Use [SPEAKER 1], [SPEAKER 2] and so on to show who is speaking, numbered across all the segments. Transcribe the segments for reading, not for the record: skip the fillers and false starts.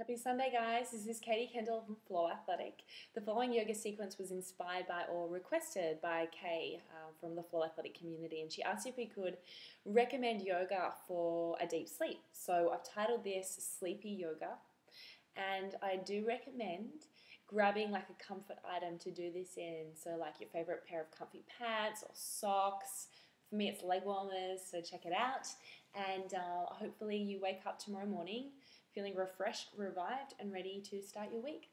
[SPEAKER 1] Happy Sunday, guys. This is Katie Kendall from Flow Athletic. The following yoga sequence was inspired by or requested by Kay from the Flow Athletic community, and she asked if we could recommend yoga for a deep sleep. So I've titled this SleepyYoga, and I do recommend grabbing like a comfort item to do this in. So like your favorite pair of comfy pants or socks. For me, it's leg warmers, so check it out. And hopefully you wake up tomorrow morning feeling refreshed, revived, and ready to start your week.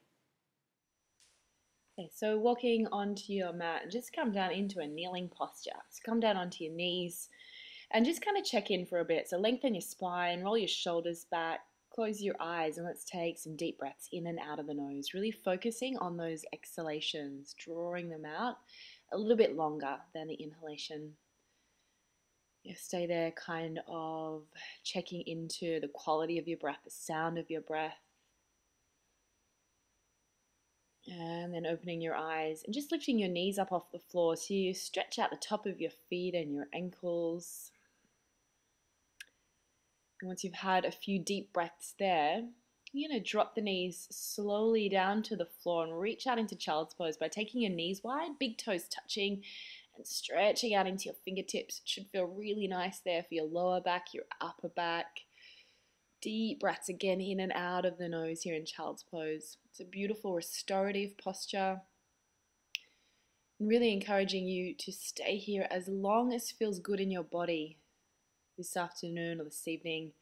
[SPEAKER 1] Okay, so walking onto your mat, just come down into a kneeling posture. So come down onto your knees and just kind of check in for a bit. So lengthen your spine, roll your shoulders back, close your eyes, and let's take some deep breaths in and out of the nose, really focusing on those exhalations, drawing them out a little bit longer than the inhalation. You stay there kind of checking into the quality of your breath, the sound of your breath. And then opening your eyes and just lifting your knees up off the floor so you stretch out the top of your feet and your ankles. And once you've had a few deep breaths there, you're going to drop the knees slowly down to the floor and reach out into child's pose by taking your knees wide, big toes touching, and stretching out into your fingertips. It should feel really nice there for your lower back, your upper back. Deep breaths again in and out of the nose here in child's pose. It's a beautiful restorative posture. And really encouraging you to stay here as long as feels good in your body this afternoon or this evening.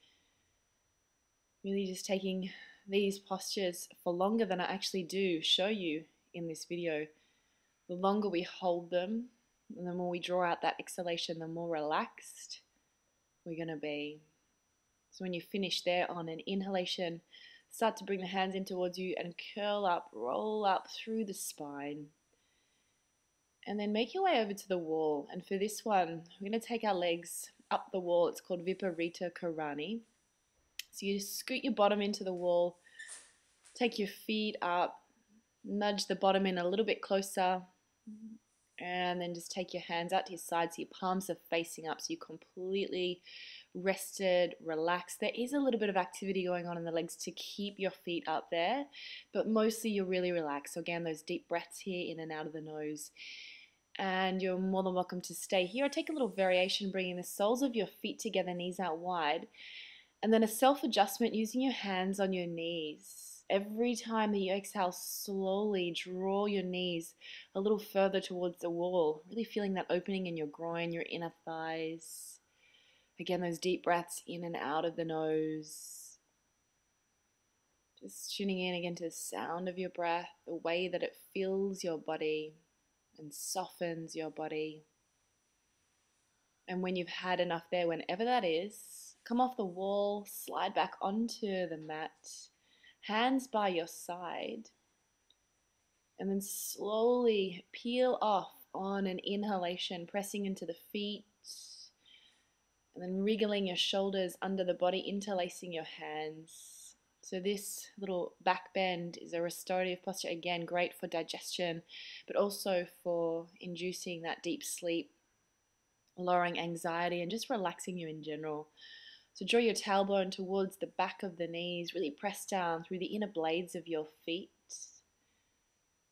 [SPEAKER 1] Really just taking these postures for longer than I actually do show you in this video. The longer we hold them, and the more we draw out that exhalation, the more relaxed we're going to be. So when you finish there on an inhalation, start to bring the hands in towards you and curl up, roll up through the spine. And then make your way over to the wall. And for this one, we're going to take our legs up the wall. It's called Viparita Karani. So you just scoot your bottom into the wall, take your feet up, nudge the bottom in a little bit closer, and then just take your hands out to your sides so your palms are facing up so you're completely rested, relaxed. There is a little bit of activity going on in the legs to keep your feet up there, but mostly you're really relaxed. So again, those deep breaths here in and out of the nose. And you're more than welcome to stay here or take a little variation, bringing the soles of your feet together, knees out wide. And then a self-adjustment using your hands on your knees. Every time that you exhale, slowly draw your knees a little further towards the wall, really feeling that opening in your groin, your inner thighs. Again, those deep breaths in and out of the nose. Just tuning in again to the sound of your breath, the way that it fills your body and softens your body. And when you've had enough there, whenever that is, come off the wall, slide back onto the mat, hands by your side, and then slowly peel off on an inhalation, pressing into the feet, and then wriggling your shoulders under the body, interlacing your hands. So this little back bend is a restorative posture, again, great for digestion, but also for inducing that deep sleep, lowering anxiety, and just relaxing you in general. So draw your tailbone towards the back of the knees, really press down through the inner blades of your feet,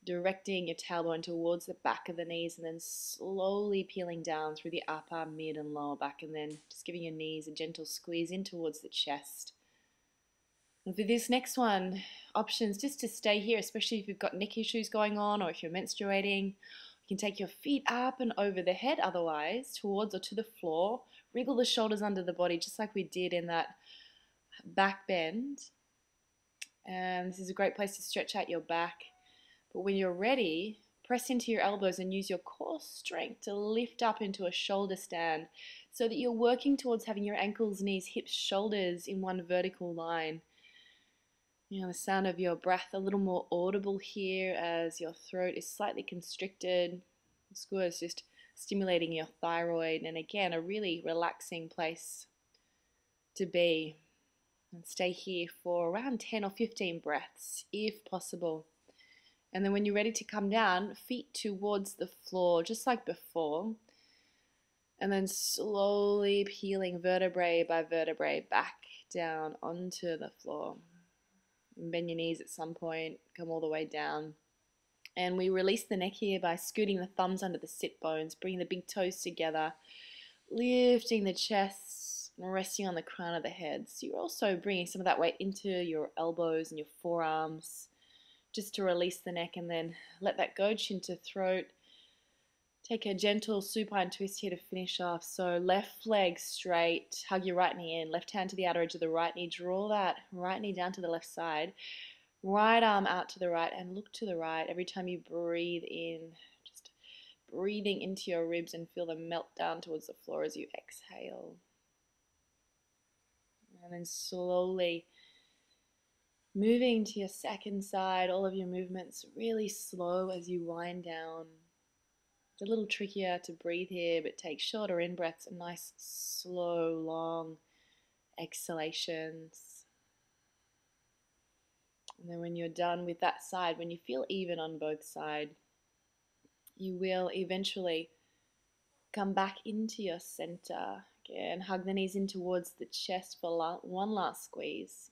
[SPEAKER 1] directing your tailbone towards the back of the knees and then slowly peeling down through the upper, mid and lower back, and then just giving your knees a gentle squeeze in towards the chest. And for this next one, options just to stay here, especially if you've got neck issues going on or if you're menstruating. You can take your feet up and over the head, otherwise towards or to the floor. Wriggle the shoulders under the body just like we did in that back bend. And this is a great place to stretch out your back. But when you're ready, press into your elbows and use your core strength to lift up into a shoulder stand so that you're working towards having your ankles, knees, hips, shoulders in one vertical line. You know, the sound of your breath a little more audible here as your throat is slightly constricted. It's good, it's just stimulating your thyroid, and again, a really relaxing place to be. And stay here for around 10 or 15 breaths if possible. And then when you're ready to come down, feet towards the floor just like before, and then slowly peeling vertebrae by vertebrae back down onto the floor. Bend your knees at some point, come all the way down. And we release the neck here by scooting the thumbs under the sit bones, bringing the big toes together, lifting the chest, and resting on the crown of the head. So you're also bringing some of that weight into your elbows and your forearms, just to release the neck, and then let that go, chin to throat. Take a gentle supine twist here to finish off. So left leg straight, hug your right knee in, left hand to the outer edge of the right knee, draw that right knee down to the left side, right arm out to the right, and look to the right. Every time you breathe in, just breathing into your ribs and feel them melt down towards the floor as you exhale. And then slowly moving to your second side, all of your movements really slow as you wind down. It's a little trickier to breathe here, but take shorter in-breaths and nice, slow, long exhalations. And then when you're done with that side, when you feel even on both sides, you will eventually come back into your center. Again, hug the knees in towards the chest for one last squeeze.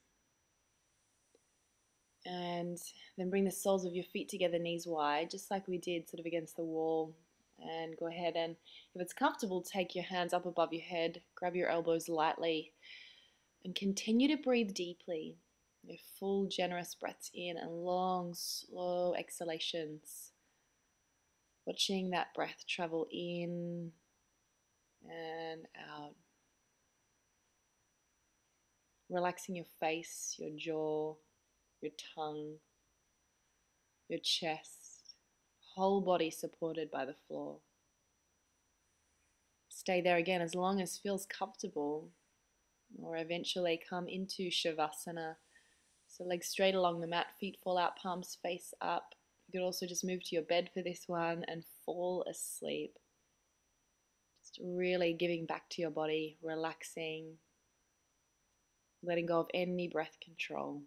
[SPEAKER 1] And then bring the soles of your feet together, knees wide, just like we did sort of against the wall. And go ahead and, if it's comfortable, take your hands up above your head, grab your elbows lightly, and continue to breathe deeply. Your full, generous breaths in and long, slow exhalations. Watching that breath travel in and out. Relaxing your face, your jaw, your tongue, your chest, whole body supported by the floor. Stay there again as long as feels comfortable, or eventually come into Shavasana. So legs straight along the mat, feet fall out, palms face up. You could also just move to your bed for this one and fall asleep. Just really giving back to your body, relaxing, letting go of any breath control.